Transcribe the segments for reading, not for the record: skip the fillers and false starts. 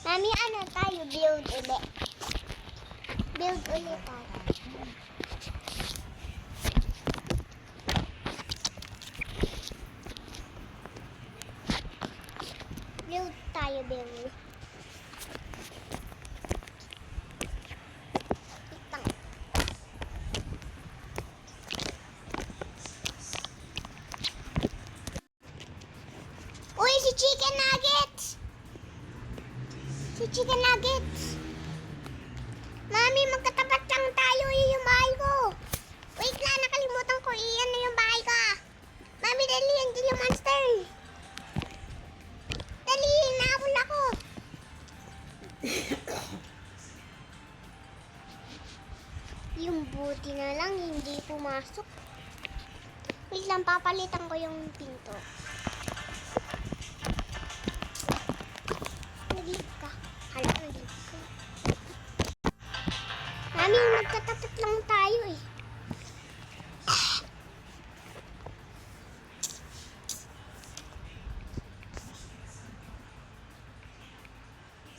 Mami, ano tayo? Build ulit. Build ulit tayo. Build tayo, build. Uy, si Chicken Nuggets! Si Chicken Nuggets! Mami, magkatapat lang tayo. Yung bahay ko. Wait lang, nakalimutan ko. Iyan na yung bahay ka. Mami, dali. Andiyan yung monster. Dali, nahabol ako. Yung buti na lang, hindi pumasok. Wait lang, papalitan ko yung pinto. Naglit ka. Hala, naglit ka. Mami, magkatapat lang tayo eh.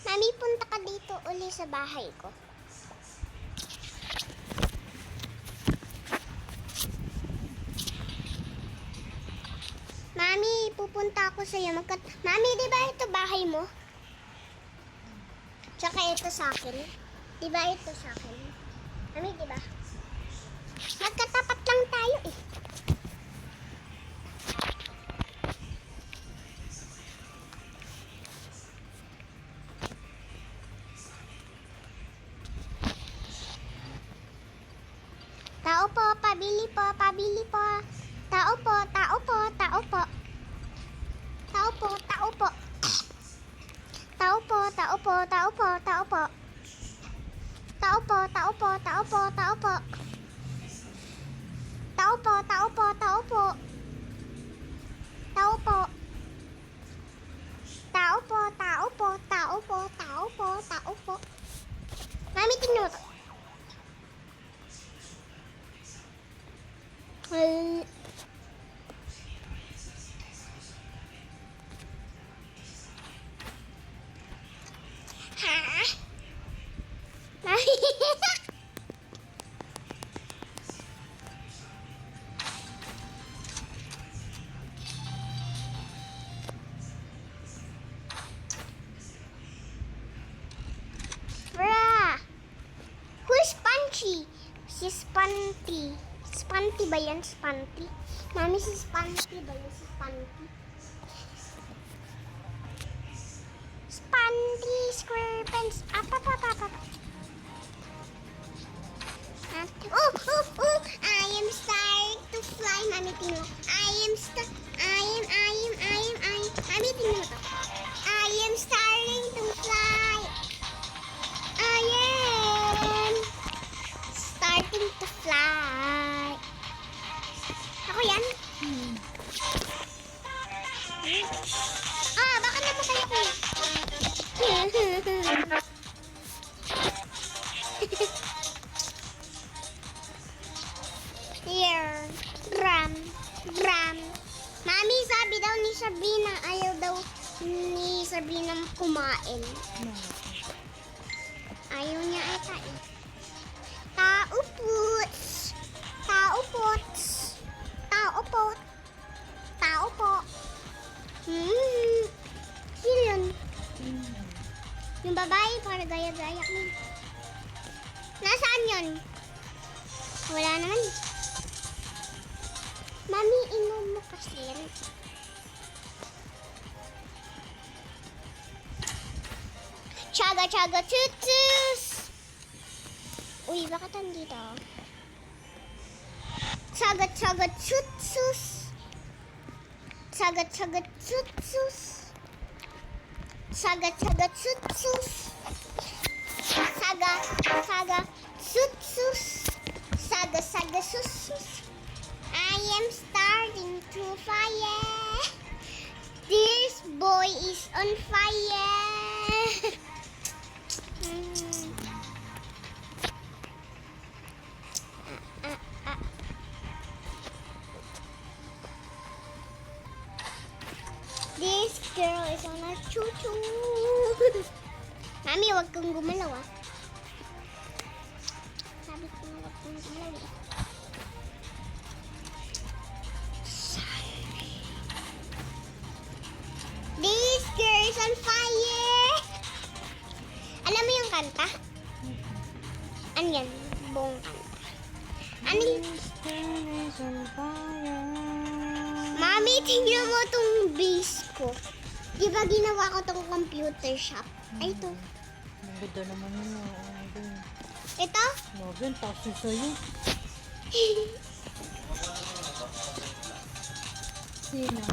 Mami, punta ka dito uli sa bahay ko. Mami, pupunta ako sa'yo. Mami, di ba ito bahay mo? Tsaka ito sa akin. Di ba ito sa akin? Mami, di ba? Magkatapat lang tayo eh. Tao po, pabili po, pabili po. Tao po, tao po, tao po. Tao po, tao po. Tao po, tao po, tao po, tao po. Tao po, tao po, tao po, tao po. Tao po, tao po, tao po. Tao po. Tao po, tao po, tao po, tao po, tao po. Mami, tingnan mo to. Ha? Mami. Bruh. Who's Punchy? Si Spanty. Spanty ba yan? Spanty? Mami, si Spanty ba yan? Si Spanty? Spanty Squarepants. Oh! I am starting to fly. Mami, tingnan mo. Mami, tingnan mo to. I am starting to fly. I am starting to fly. Ako yan? Baka namatay ako. Here. Ram. Mami, sabi daw ni Sabrina, ayaw daw ni Sabrina kumain. Ayaw niya ata eh. Tao puts. Tao po. Sino yun? Yung babae, para gaya-gaya mo. Nasaan yun? Wala naman. Mami, inom mo kasi. Chaga, tutsus! Uy, bakit andito? Chaga, tutsus! Chaga, tutsus! Saga, tutsus! Saga, tutsus! Saga, susus! I am starting to fire! This boy is on fire! This girl is on a choo-choo. Mami, huwag kang gumalaw ah. Sabi ko nga huwag kang gumalaw eh. This girl is on fire! Alam mo yung kanta? Ano yan? Buong kanta. Ano yung... Mami, tingnan mo tong base ko. Di ba ginawa ko tong computer shop? Ay, ito. Maganda naman yun. Ito? Morgan, tapos sa'yo. Sino?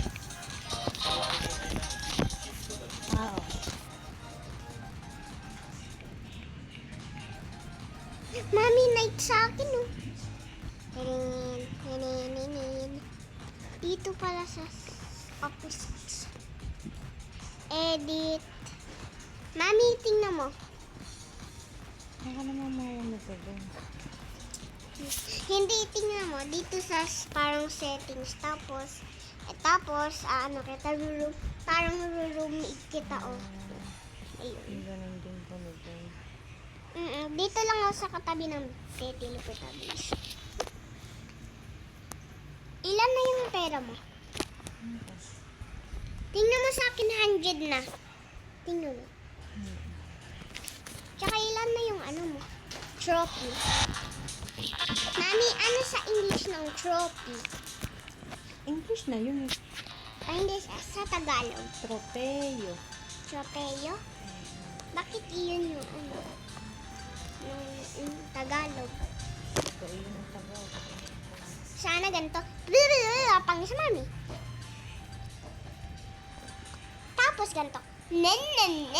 Oo. Mami, night sa akin, oh. Ninin. Dito pala sa office. Edit. Mami, tingnan mo. Baka naman mauna ka doon. Hindi, tingnan mo. Dito sa parang settings. Tapos, ano kita, parang room kita, oh. Ayun. Ganun din kami doon. Dito lang ako sa katabi ng telephotablis. Ilan na yung pera mo? Tingnan mo sa akin, 100 na. Tingnan mo. Tsaka ilan na yung ano mo? Trophy. Mami, ano sa English ng trophy? English na yun eh. Ay, hindi, sa Tagalog. Tropeo. Tropeo? Bakit iyon yung ano? Yung Tagalog. Ito yun ang Tagalog. Sana ganito. Pang sa mami. Tapos ganito. Nen.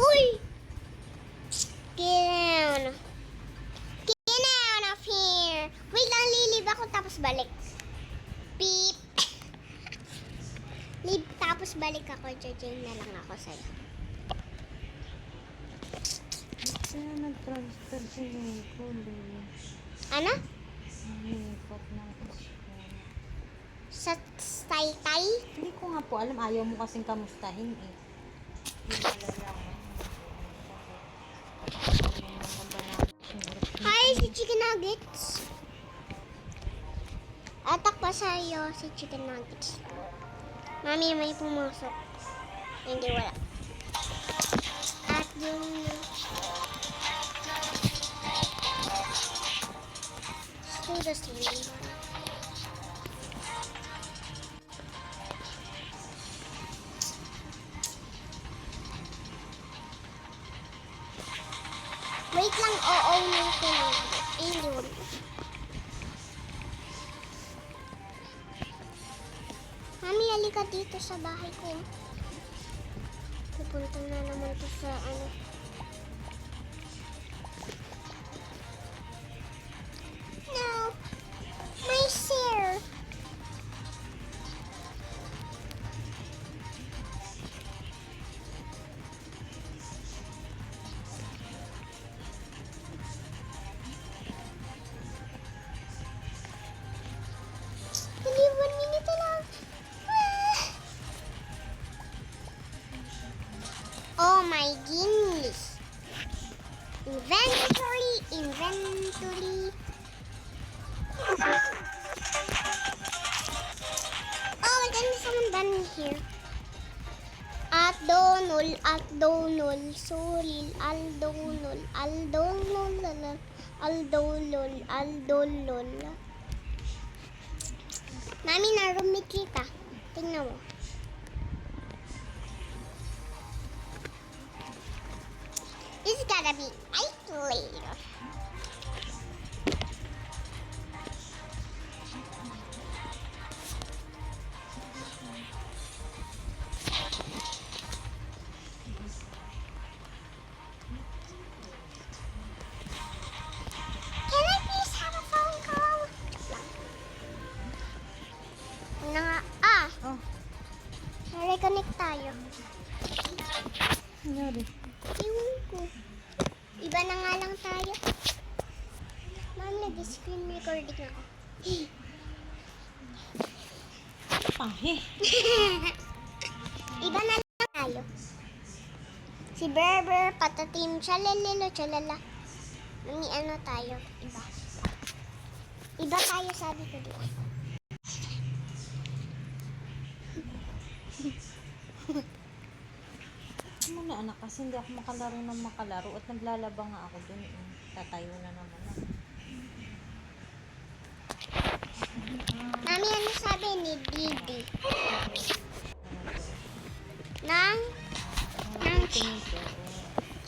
Uy! Get out of here. Wait lang, lilib ako tapos balik. Beep. Leave, tapos balik ako. Jajay na lang ako sa'yo. Kaya nag-transfer si Nicole eh. Ano? Nangikot ng school. Sa Taytay? Hindi ko nga po alam. Ayaw mo kasing kamustahin eh. Hi, si Chicken Nuggets. Atak pa sa'yo si Chicken Nuggets. Mami, may pumusok. Hindi, wala. At yung... Students name. Wait lang, oo natin. Ayun. Mami, halika dito sa bahay ko. Pupunta na naman to sa ano. No! My sir! Hindi, 1 minute lang. Oh my goodness. Inventory. Oh my goodness, someone banned me here. At Donol, Soril, Aldolol. Mami, narumit kita. Tingnan mo. It's gotta be isolated. Can I please have a phone call? Ano nga? Oh, Reconnect tayo. nangyari. Ewan ko. Iba na nga lang tayo. Mami, nag-screen recording ako. Pahe. Iba na lang tayo. Si Berber, patatim, chalalelo, chalala. May ano tayo, iba. Iba tayo, sabi ko di. Muna anak, kasi hindi ako makalaro ng makalaro at naglalaba nga ako dun. Tatayo na naman ako. Mami, ano sabi ni Didi? Nang Tingin ko,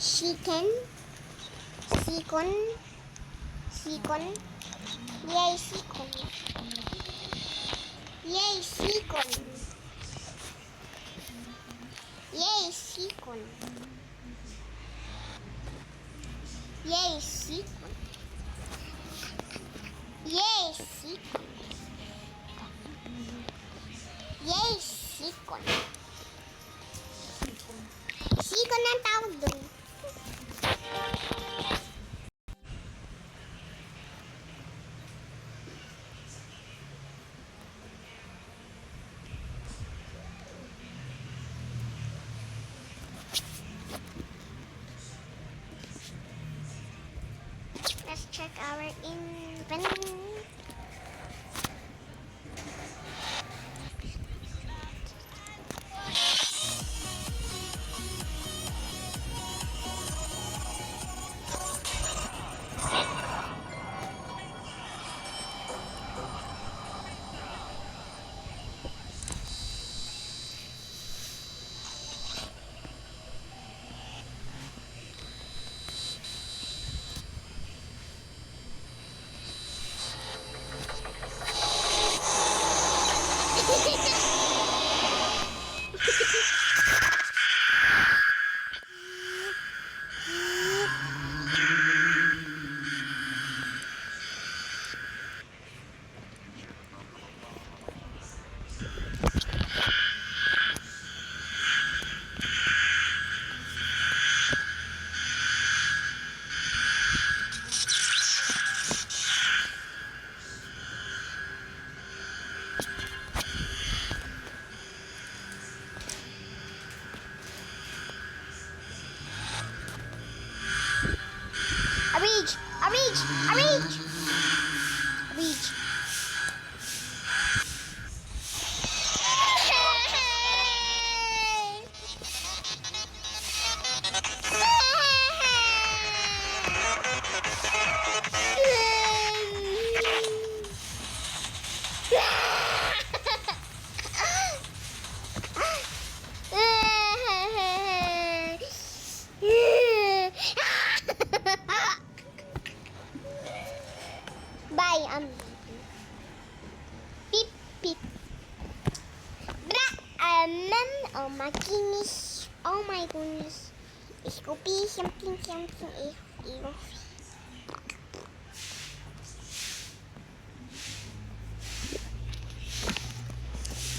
chicken? Sikon? Sikon? Yay, sikon. Yay, sikon. Yay, sikon. Yay, sikon. Yay, sikon. Yay, sikon. Sikon ang tawag dun. Let's check our inventory. Arrange! Arrange! Arrange! Arrange! Bye, Pip, pip. Bra, oh my goodness. Oh my goodness. Ich kopiere something, ich.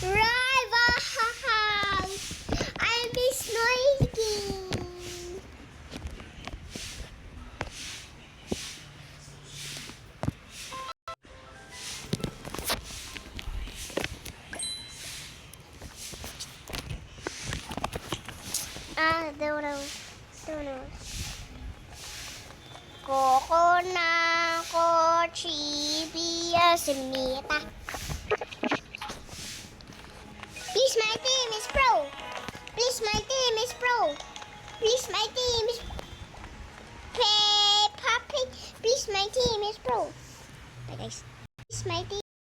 Rival house. I miss noisy. Don't know. Coco na ko chibia semita. Please, my team is pro. Please, my team is pro. Please, my team is Peppa Pig. Please, my team is pro. Bye, guys. Please, my team.